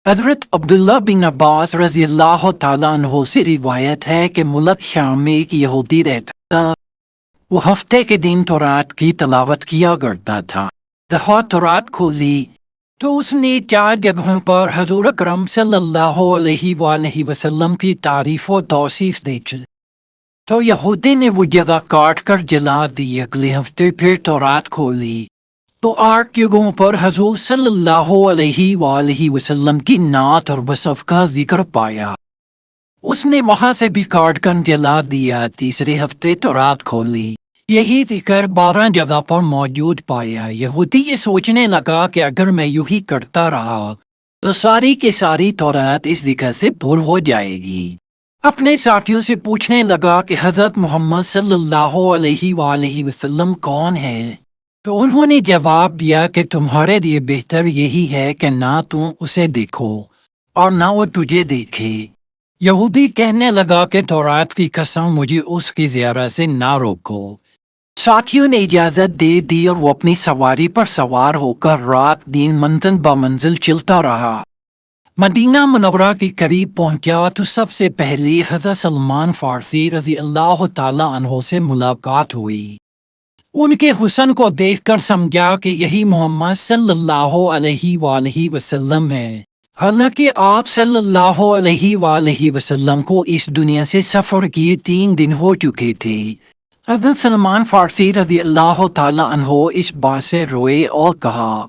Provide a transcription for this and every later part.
حضرت عبداللہ بن عباس رضی اللہ تعالیٰ عنہ سے روایت ہے کہ ملک شام میں ایک یہودی رہتا تھا۔ وہ ہفتے کے دن تورات کی تلاوت کیا کرتا تھا۔ دفعہ تورات کھولی تو اس نے 4 جگہوں پر حضور اکرم صلی اللہ علیہ وآلہ وسلم کی تعریف و توصیف دیکھی۔ تو یہودی نے وہ جگہ کاٹ کر جلا دی۔ اگلے ہفتے پھر تورات کھولی تو 8 جگہوں پر حضور صلی اللہ علیہ وآلہ وسلم کی نعت اور وصف کا ذکر پایا۔ اس نے وہاں سے بھی کاٹ کر جلا دیا۔ تیسرے ہفتے تورات کھولی، یہی ذکر 12 جگہ پر موجود پایا۔ یہودی یہ سوچنے لگا کہ اگر میں یوں ہی کرتا رہا تو ساری کی ساری تورات اس ذکر سے پر ہو جائے گی۔ اپنے ساتھیوں سے پوچھنے لگا کہ حضرت محمد صلی اللہ علیہ وآلہ وسلم کون ہے؟ تو انہوں نے جواب دیا کہ تمہارے لیے بہتر یہی ہے کہ نہ تم اسے دیکھو اور نہ وہ تجھے دیکھے۔ یہودی کہنے لگا کہ تورات کی قسم مجھے اس کی زیارت سے نہ روکو۔ ساتھیوں نے اجازت دے دی اور وہ اپنی سواری پر سوار ہو کر رات دن منزل بمنزل چلتا رہا۔ مدینہ منورہ کے قریب پہنچا تو سب سے پہلے حضرت سلمان فارسی رضی اللہ تعالی عنہ سے ملاقات ہوئی۔ ان کے حسن کو دیکھ کر سمجھا کہ یہی محمد صلی اللہ علیہ وآلہ وسلم ہے۔ حالانکہ آپ صلی اللہ علیہ وآلہ وسلم کو اس دنیا سے سفر کیے 3 دن ہو چکے تھے۔ حضرت سلمان فارسی رضی اللہ تعالی عنہ اس بات سے روئے اور کہا،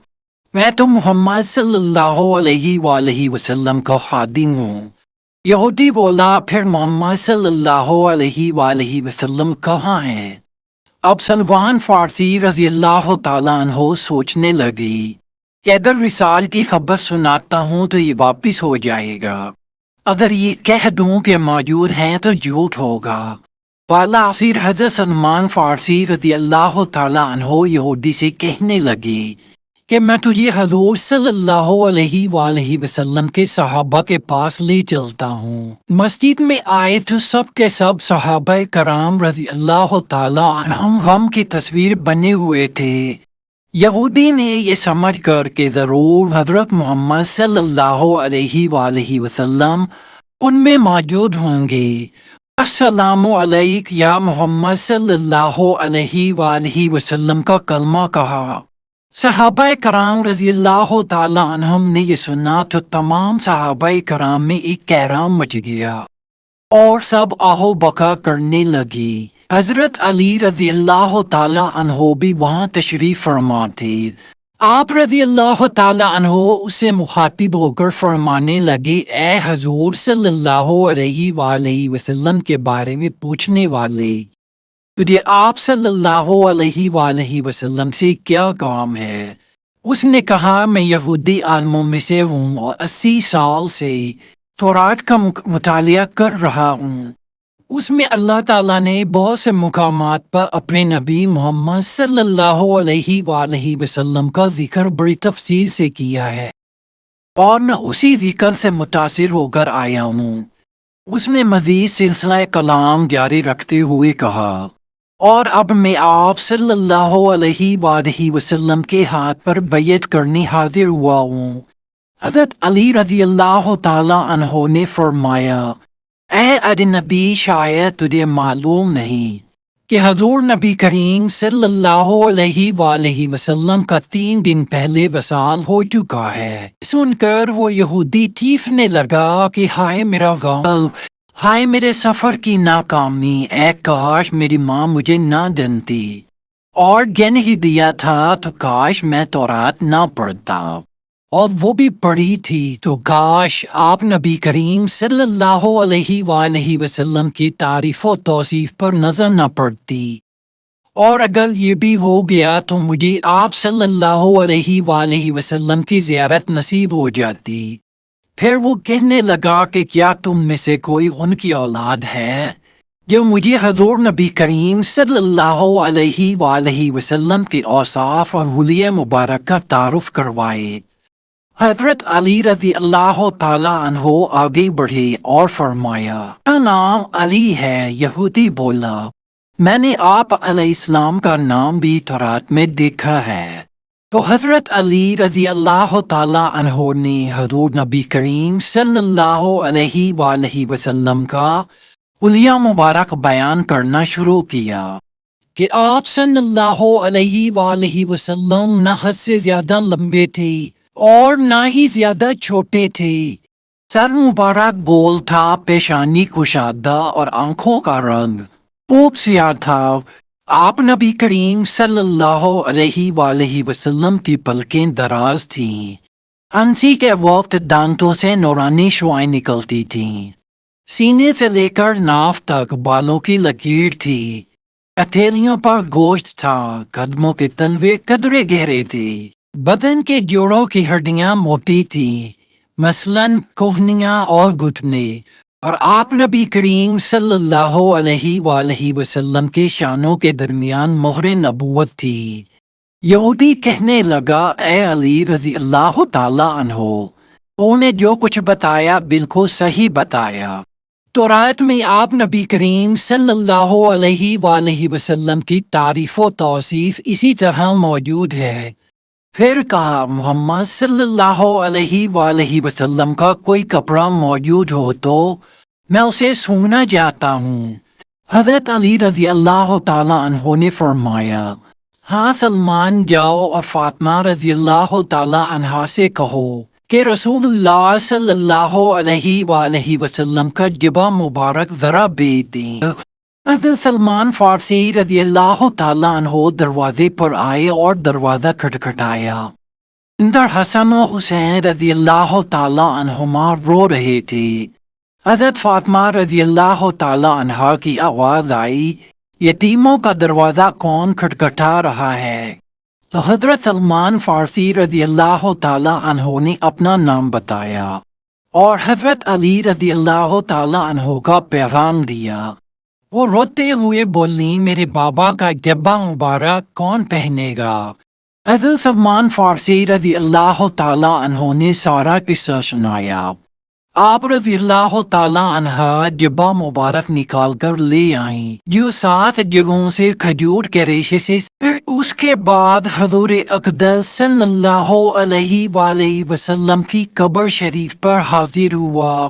میں تو محمد صلی اللہ علیہ وآلہ وسلم کا خادم ہوں۔ یہودی بولا، پھر محمد صلی اللہ علیہ وآلہ وسلم کہاں ہے؟ اب سلمان فارسی رضی اللہ تعالیٰ عنہ سوچنے لگی کہ اگر وصال کی خبر سناتا ہوں تو یہ واپس ہو جائے گا، اگر یہ کہہ دوں کہ موجود ہیں تو جھوٹ ہوگا۔ بالا پھر حضرت سلمان فارسی رضی اللہ تعالیٰ عنہ یہودی سے کہنے لگی کہ میں تجھے حضور صلی اللہ علیہ وآلہ وسلم کے صحابہ کے پاس لے چلتا ہوں۔ مسجد میں آئے تو سب کے سب صحابہ کرام رضی اللہ تعالیٰ عنہم غم کی تصویر بنے ہوئے تھے۔ یہودی نے یہ سمجھ کر کہ ضرور حضرت محمد صلی اللہ علیہ وآلہ وسلم ان میں موجود ہوں گے، السلام علیک یا محمد صلی اللہ علیہ وآلہ وسلم کا کلمہ کہا۔ صحابہ کرام رضی اللہ تعالیٰ عنہم نے یہ سنا تو تمام صحابہ کرام میں ایک کہرام مچ گیا اور سب آہو بکا کرنے لگی۔ حضرت علی رضی اللہ تعالیٰ عنہ بھی وہاں تشریف فرما تھے۔ آپ رضی اللہ تعالیٰ عنہ اسے مخاطب ہو کر فرمانے لگے، اے حضور صلی اللہ علیہ وآلہ وسلم کے بارے میں پوچھنے والے، تجھے آپ صلی اللہ علیہ وآلہ وسلم سے کیا کام ہے؟ اس نے کہا، میں یہودی عالموں میں سے ہوں اور 80 سال سے تورات کا مطالعہ کر رہا ہوں۔ اس میں اللہ تعالیٰ نے بہت سے مقامات پر اپنے نبی محمد صلی اللہ علیہ وآلہ وسلم کا ذکر بڑی تفصیل سے کیا ہے اور میں اسی ذکر سے متاثر ہو کر آیا ہوں۔ اس نے مزید سلسلہ کلام جاری رکھتے ہوئے کہا، اور اب میں آپ صلی اللہ علیہ وآلہ وسلم کے ہاتھ پر بیعت کرنے حاضر ہوا ہوں۔ حضرت علی رضی اللہ تعالی عنہ نے فرمایا، اے اجنبی، شاید تجھے معلوم نہیں کہ حضور نبی کریم صلی اللہ علیہ وآلہ وسلم کا 3 دن پہلے وصال ہو چکا ہے۔ سن کر وہ یہودی چیخنے لگا کہ ہائے میرا غم، ہائے میرے سفر کی ناکامی، اے کاش میری ماں مجھے نہ جانتی، اور جن ہی دیا تھا تو کاش میں تورات نہ پڑھتا، اور وہ بھی پڑھی تھی تو کاش آپ نبی کریم صلی اللہ علیہ وآلہ وسلم کی تعریف و توصیف پر نظر نہ پڑتی، اور اگر یہ بھی ہو گیا تو مجھے آپ صلی اللہ علیہ وآلہ وسلم کی زیارت نصیب ہو جاتی۔ پھر وہ کہنے لگا کہ کیا تم میں سے کوئی ان کی اولاد ہے جو مجھے حضور نبی کریم صلی اللہ علیہ وآلہ وسلم کے اوصاف اور حلیہ مبارک کا تعارف کروائے؟ حضرت علی رضی اللہ تعالیٰ عنہ آگے بڑھے اور فرمایا، میرا نام علی ہے۔ یہودی بولا، میں نے آپ علیہ السلام کا نام بھی تورات میں دیکھا ہے۔ تو حضرت علی رضی اللہ تعالیٰ عنہ نے حضور نبی کریم صلی اللہ علیہ وآلہ وسلم کا حلیہ مبارک بیان کرنا شروع کیا کہ آپ صلی اللہ علیہ وآلہ وسلم نہ حد سے زیادہ لمبے تھے اور نہ ہی زیادہ چھوٹے تھے۔ سر مبارک گول تھا، پیشانی کشادہ اور آنکھوں کا رنگ خوب سیاہ تھا۔ آپ نبی کریم صلی اللہ علیہ وآلہ وسلم کی پلکیں دراز تھیں۔ ہنسی کے وقت دانتوں سے نورانی شعائیں نکلتی تھیں۔ سینے سے لے کر ناف تک بالوں کی لکیر تھی۔ ہتھیلیوں پر گوشت تھا، قدموں کے تلوے قدرے گہرے تھے۔ بدن کے جوڑوں کی ہڈیاں موٹی تھیں، مثلاً کوہنیاں اور گھٹنے، اور آپ نبی کریم صلی اللہ علیہ وآلہ وسلم کے شانوں کے درمیان مہر نبوت تھی۔ یہودی کہنے لگا، اے علی رضی اللہ تعالیٰ عنہ، تو نے جو کچھ بتایا بالکل صحیح بتایا۔ تورات میں آپ نبی کریم صلی اللہ علیہ وآلہ وسلم کی تعریف و توصیف اسی طرح موجود ہے۔ پھر کہا، محمد صلی اللہ علیہ وآلہ وسلم کا کوئی کپڑا موجود ہو تو میں اسے سونگنا چاہتا ہوں۔ حضرت علی رضی اللہ تعالیٰ عنہ نے فرمایا، ہاں سلمان، جاؤ اور فاطمہ رضی اللہ تعالیٰ عنہا سے کہو کہ رسول اللہ صلی اللہ علیہ وآلہ وسلم کا جبہ مبارک ذرا بھیج دیں۔ حضرت سلمان فارسی رضی اللہ تعالیٰ عنہ دروازے پر آئے اور دروازہ کھٹکھٹایا۔ اندر حسن و حسین رضی اللہ تعالیٰ عنہما رو رہے تھے۔ حضرت فاطمہ رضی اللہ تعالیٰ عنہا کی آواز آئی، یتیموں کا دروازہ کون کھٹکھٹا رہا ہے؟ تو حضرت سلمان فارسی رضی اللہ تعالیٰ عنہ نے اپنا نام بتایا اور حضرت علی رضی اللہ تعالیٰ عنہ کا پیغام دیا۔ وہ روتے ہوئے بولی، میرے بابا کا جبہ مبارک کون پہنے گا؟ حضرت سلمان فارسی رضی اللہ تعالیٰ عنہ نے سارا قصہ سنایا۔ آپ رضی اللہ تعالیٰ عنہ جبہ مبارک نکال کر لے آئیں جو 7 جگہوں سے کھجور کے ریشے سے۔ پھر اس کے بعد حضور اقدس صلی اللہ علیہ وآلہ وسلم کی قبر شریف پر حاضر ہوا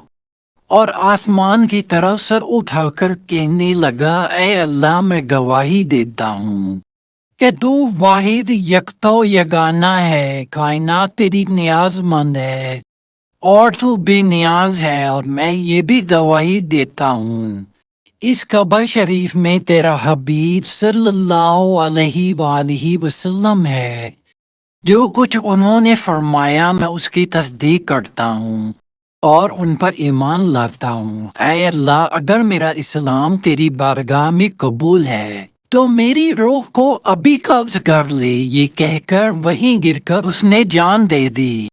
اور آسمان کی طرف سر اٹھا کر کہنے لگا، اے اللہ، میں گواہی دیتا ہوں کہ تو واحد یکتا و یگانہ ہے، کائنات تیری نیاز مند ہے اور تو بے نیاز ہے، اور میں یہ بھی گواہی دیتا ہوں اس قبر شریف میں تیرا حبیب صلی اللہ علیہ وآلہ وسلم ہے۔ جو کچھ انہوں نے فرمایا میں اس کی تصدیق کرتا ہوں اور ان پر ایمان لاتا ہوں۔ اے اللہ، اگر میرا اسلام تیری بارگاہ میں قبول ہے تو میری روح کو ابھی قبض کر لے۔ یہ کہہ کر وہیں گر کر اس نے جان دے دی۔